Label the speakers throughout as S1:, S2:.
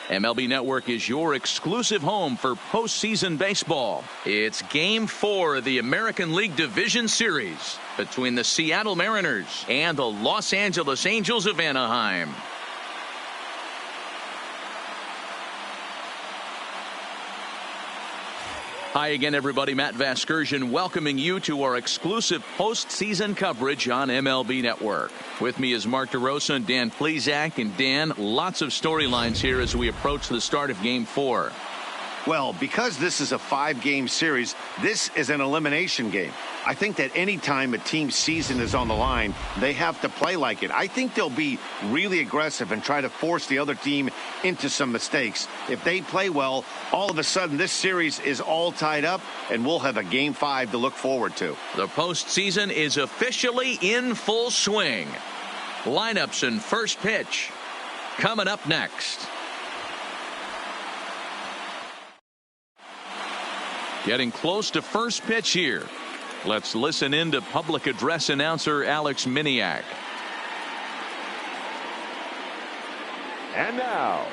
S1: MLB Network is your exclusive home for postseason baseball. It's Game 4 of the American League Division Series between the Seattle Mariners and the Los Angeles Angels of Anaheim. Hi again, everybody. Matt Vasgersian welcoming you to our exclusive postseason coverage on MLB Network. With me is Mark DeRosa and Dan Plesac. And Dan, lots of storylines here as we approach the start of Game 4.
S2: Well, because this is a 5-game series, this is an elimination game. I think that any time a team's season is on the line, they have to play like it. I think they'll be really aggressive and try to force the other team into some mistakes. If they play well, all of a sudden this series is all tied up, and we'll have a Game 5 to look forward to.
S1: The postseason is officially in full swing. Lineups and first pitch coming up next. Getting close to first pitch here. Let's listen in to public address announcer Alex Miniak.
S3: And now,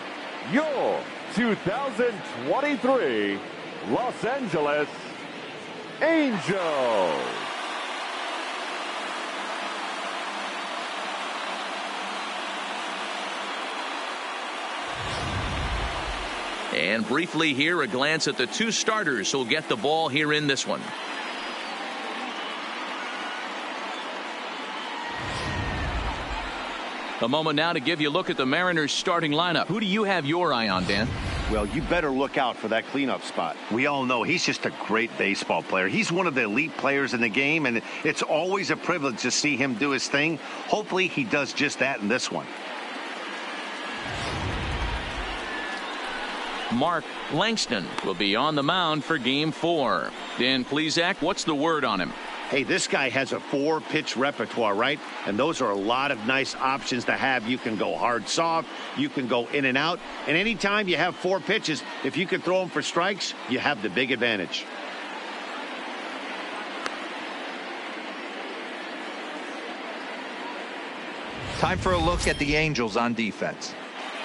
S3: your 2023 Los Angeles Angels.
S1: And briefly here, a glance at the two starters who'll get the ball here in this one. A moment now to give you a look at the Mariners starting lineup. Who do you have your eye on, Dan?
S2: Well, you better look out for that cleanup spot. We all know he's just a great baseball player. He's one of the elite players in the game, and it's always a privilege to see him do his thing. Hopefully he does just that in this one.
S1: Mark Langston will be on the mound for Game 4. Dan Plesac, what's the word on him?
S2: Hey, this guy has a 4-pitch repertoire, right? And those are a lot of nice options to have. You can go hard, soft. You can go in and out. And anytime you have 4 pitches, if you can throw them for strikes, you have the big advantage.
S4: Time for a look at the Angels on defense.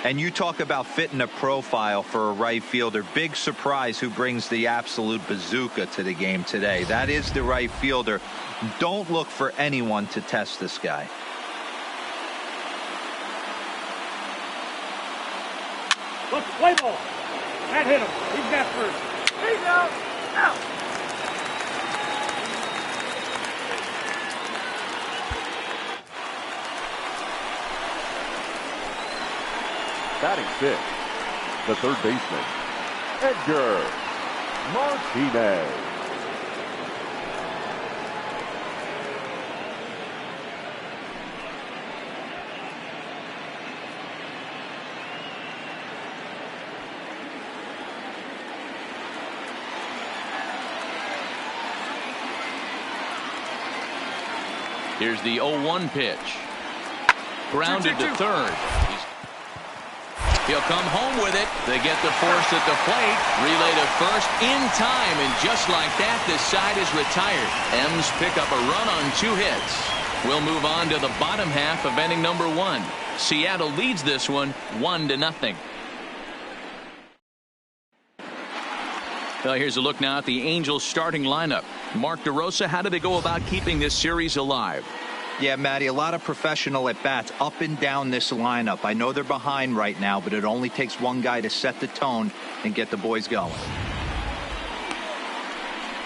S4: And you talk about fitting a profile for a right fielder. Big surprise who brings the absolute bazooka to the game today. That is the right fielder. Don't look for anyone to test this guy.
S5: Look, play ball. Can't hit him. He's got first. He's out. Out.
S3: Batting fifth, the third baseman, Edgar Martinez.
S1: Here's the 0-1 pitch. Grounded to third. He'll come home with it. They get the force at the plate. Relay to first in time. And just like that, this side is retired. M's pick up a run on 2 hits. We'll move on to the bottom half of inning number 1. Seattle leads this one 1-0. Well, here's a look now at the Angels starting lineup. Mark DeRosa, how do they go about keeping this series alive?
S4: Yeah, Matty, a lot of professional at-bats up and down this lineup. I know they're behind right now, but it only takes one guy to set the tone and get the boys going.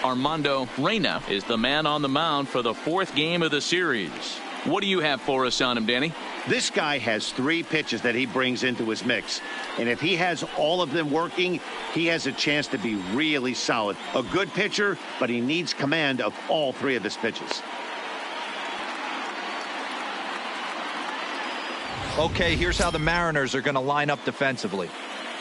S1: Armando Reyna is the man on the mound for the 4th game of the series. What do you have for us on him, Danny?
S2: This guy has 3 pitches that he brings into his mix. And if he has all of them working, he has a chance to be really solid. A good pitcher, but he needs command of all 3 of his pitches.
S4: Okay, here's how the Mariners are going to line up defensively.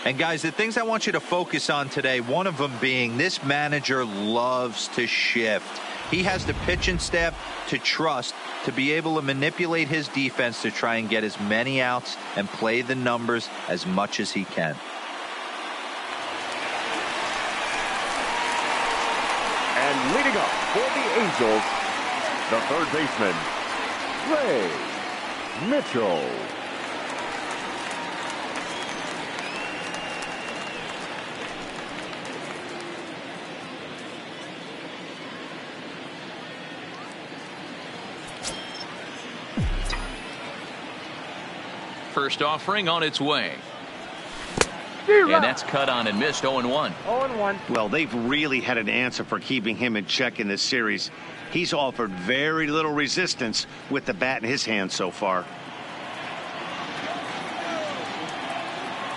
S4: And guys, the things I want you to focus on today, one of them being this manager loves to shift. He has the pitching staff to trust to be able to manipulate his defense to try and get as many outs and play the numbers as much as he can.
S3: And leading up for the Angels, the third baseman, Ray Mitchell.
S1: First offering on its way. And that's cut on and missed. 0-1.
S5: 0-1.
S2: Well, they've really had an answer for keeping him in check in this series. He's offered very little resistance with the bat in his hand so far.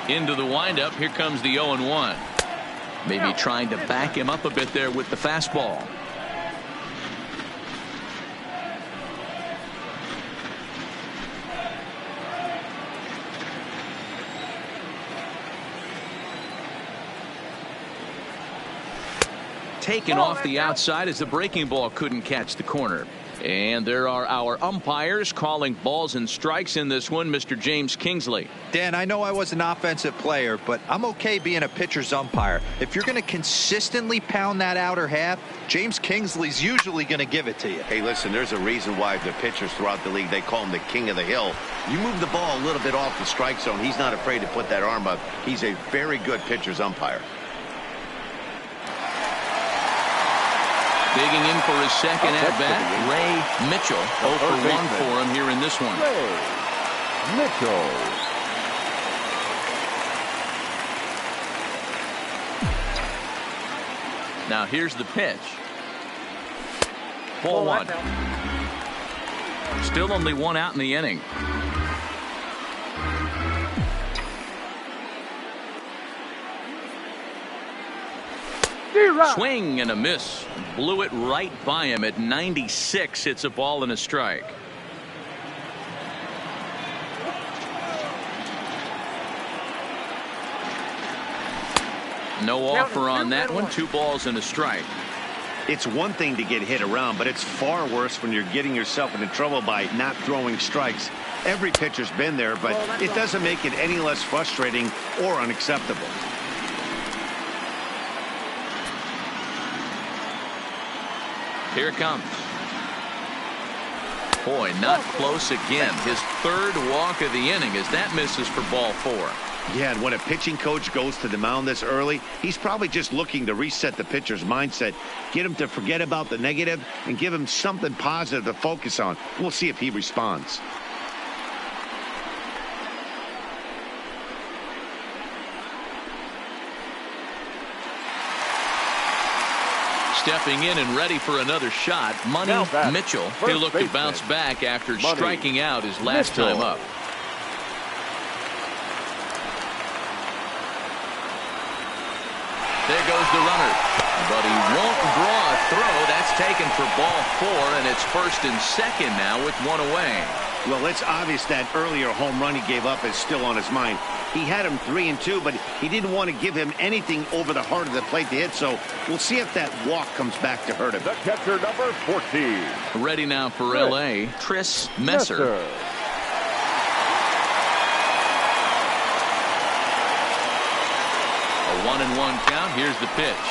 S1: Into the windup. Here comes the 0-1. Maybe trying to back him up a bit there with the fastball. Taken off the outside as the breaking ball couldn't catch the corner. And there are our umpires calling balls and strikes in this one. Mr. James Kingsley.
S4: Dan, I know I was an offensive player, but I'm okay being a pitcher's umpire. If you're going to consistently pound that outer half, James Kingsley's usually going to give it to you.
S2: Hey, listen, there's a reason why the pitchers throughout the league, they call him the king of the hill. You move the ball a little bit off the strike zone, he's not afraid to put that arm up. He's a very good pitcher's umpire.
S1: Digging in for his second at-bat, Ray Mitchell. 0 for 1 for him here in this one.
S3: Ray Mitchell.
S1: Now here's the pitch. Ball 1. Still only 1 out in the inning. Swing and a miss. Blew it right by him at 96. It's a ball and a strike. No offer on that one. 2 balls and a strike.
S2: It's one thing to get hit around, but it's far worse when you're getting yourself into trouble by not throwing strikes. Every pitcher's been there, but it doesn't make it any less frustrating or unacceptable.
S1: Here it comes. Boy, not close again. His 3rd walk of the inning as that misses for ball 4.
S2: Yeah, and when a pitching coach goes to the mound this early, he's probably just looking to reset the pitcher's mindset, get him to forget about the negative, and give him something positive to focus on. We'll see if he responds.
S1: Stepping in and ready for another shot, Money Mitchell. He'll look to bounce back after striking out his last time up. There goes the runner, but he won't draw a throw. That's taken for ball 4, and it's 1st and 2nd now with 1 away.
S2: Well, it's obvious that earlier home run he gave up is still on his mind. He had him 3-2, but he didn't want to give him anything over the heart of the plate to hit, so we'll see if that walk comes back to hurt him.
S3: The catcher, number 14.
S1: Ready now for L.A., Messmer. A 1-1 count. Here's the pitch.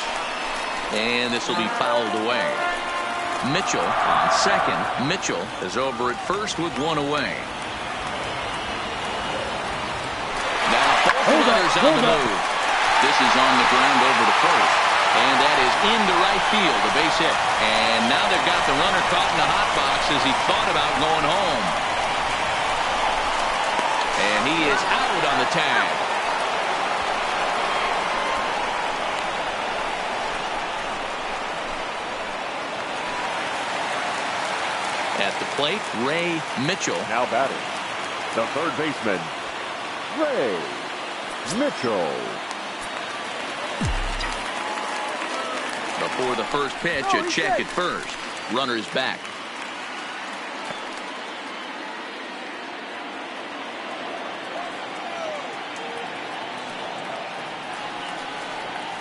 S1: And this will be fouled away. Mitchell on second. Mitchell is over at first with 1 away. Now both runners on the move. This is on the ground over to first. And that is into right field, a base hit. And now they've got the runner caught in the hot box as he thought about going home. And he is out on the tag. At the plate, Ray Mitchell.
S3: Now batting, the 3rd baseman, Ray Mitchell.
S1: Before the first pitch, a check at first. Runner's back.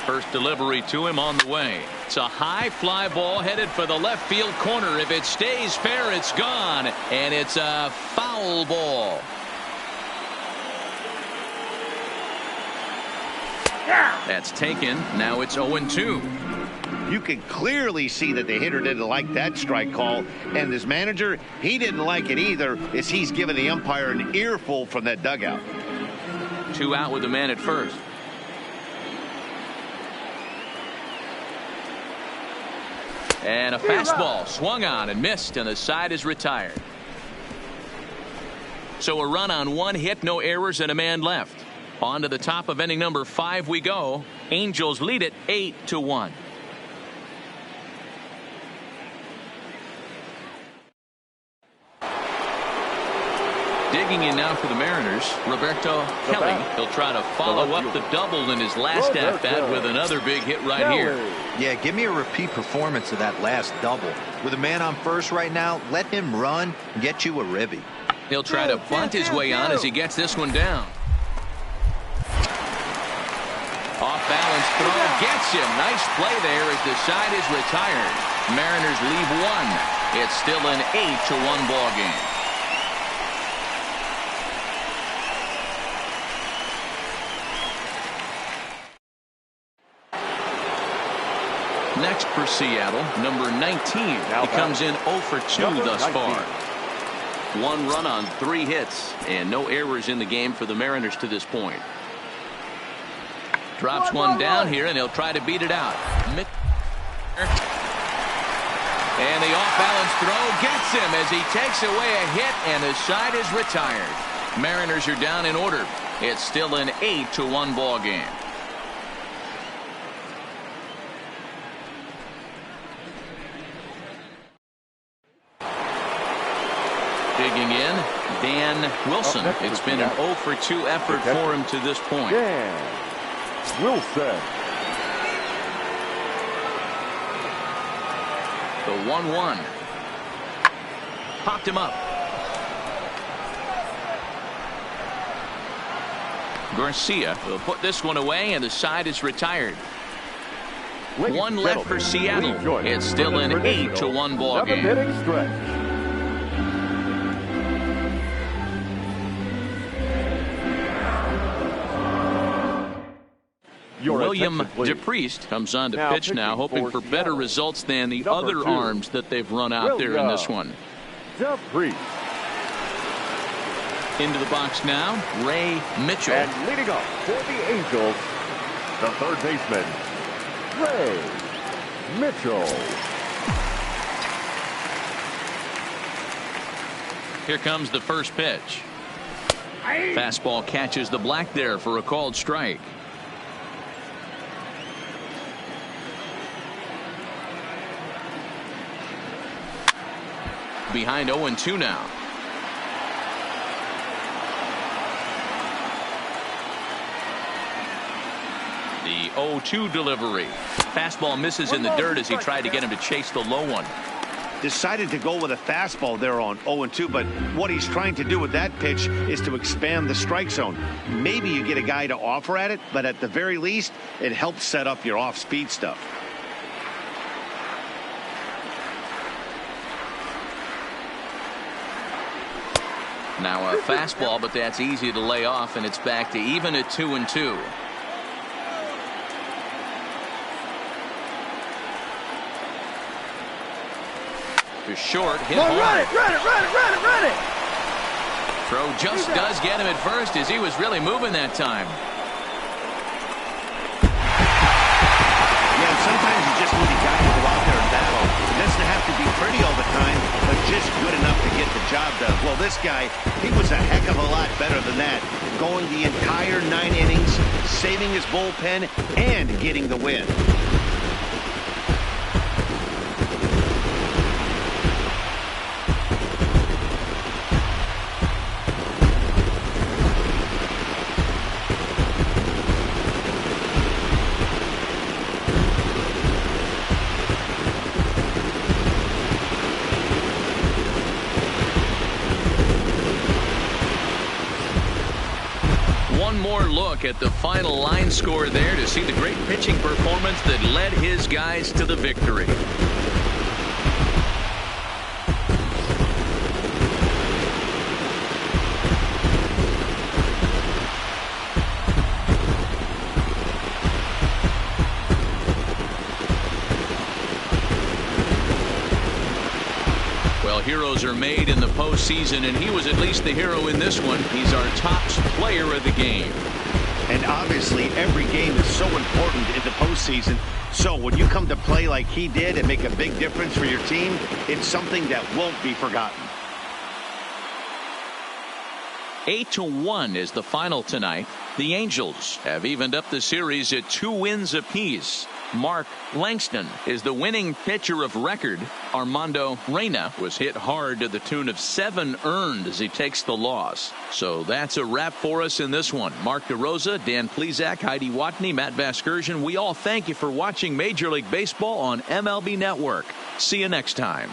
S1: First delivery to him on the way. It's a high fly ball headed for the left field corner. If it stays fair, it's gone. And it's a foul ball. That's taken. Now it's 0-2.
S2: You can clearly see that the hitter didn't like that strike call, and his manager, he didn't like it either, as he's given the umpire an earful from that dugout.
S1: 2 out with the man at first. And a fastball swung on and missed, and the side is retired. So a run on 1 hit, no errors, and a man left. On to the top of inning number 5 we go. Angels lead it 8-1. Digging in now for the Mariners, Roberto Kelly. He'll try to follow up the double in his last at-bat with another big hit right here.
S4: Yeah, give me a repeat performance of that last double. With a man on first right now, let him run and get you a ribby.
S1: He'll try to bunt his way on as he gets this one down. Off-balance throw gets him. Nice play there as the side is retired. Mariners leave 1. It's still an 8-1 ball game. Next for Seattle, number 19. He comes in 0 for 2 thus far. 1 run on 3 hits and no errors in the game for the Mariners to this point. Drops one down here and he'll try to beat it out. And the off-balance throw gets him as he takes away a hit and the side is retired. Mariners are down in order. It's still an 8-1 ball game. Digging in, Dan Wilson. It's been an 0 for 2 effort for him to this point.
S3: Dan Wilson.
S1: The 1-1. Popped him up. Garcia will put this one away and the side is retired. 1 left for Seattle. It's still an 8-1 ball game. William DePriest comes on to pitch now, hoping for better results than the other arms that they've run out there in this one.
S3: DePriest.
S1: Into the box now, Ray Mitchell.
S3: And leading up for the Angels, the third baseman, Ray Mitchell.
S1: Here comes the first pitch. Fastball catches the black there for a called strike. Behind 0-2 now. The 0-2 delivery. Fastball misses in the dirt as he tried to get him to chase the low one.
S2: Decided to go with a fastball there on 0-2, but what he's trying to do with that pitch is to expand the strike zone. Maybe you get a guy to offer at it, but at the very least, it helps set up your off-speed stuff.
S1: Now a fastball, but that's easy to lay off, and it's back to even at 2-2. To short, hit hard.
S5: Run it!
S1: Throw just does get him at first as he was really moving that time.
S2: Yeah, and sometimes you just need a guy to go out there and battle. It doesn't have to be pretty all the time, but just good enough to get the job done. Well, this guy, he was a heck of a lot better than that. Going the entire 9 innings, saving his bullpen, and getting the win.
S1: Look at the final line score there to see the great pitching performance that led his guys to the victory. Well, heroes are made in the postseason, and he was at least the hero in this one. He's our top player of the game.
S2: And obviously, every game is so important in the postseason. So when you come to play like he did and make a big difference for your team, it's something that won't be forgotten.
S1: 8-1 is the final tonight. The Angels have evened up the series at 2 wins apiece. Mark Langston is the winning pitcher of record. Armando Reyna was hit hard to the tune of 7 earned as he takes the loss. So that's a wrap for us in this one. Mark DeRosa, Dan Plesac, Heidi Watney, Matt Vasgersian. We all thank you for watching Major League Baseball on MLB Network. See you next time.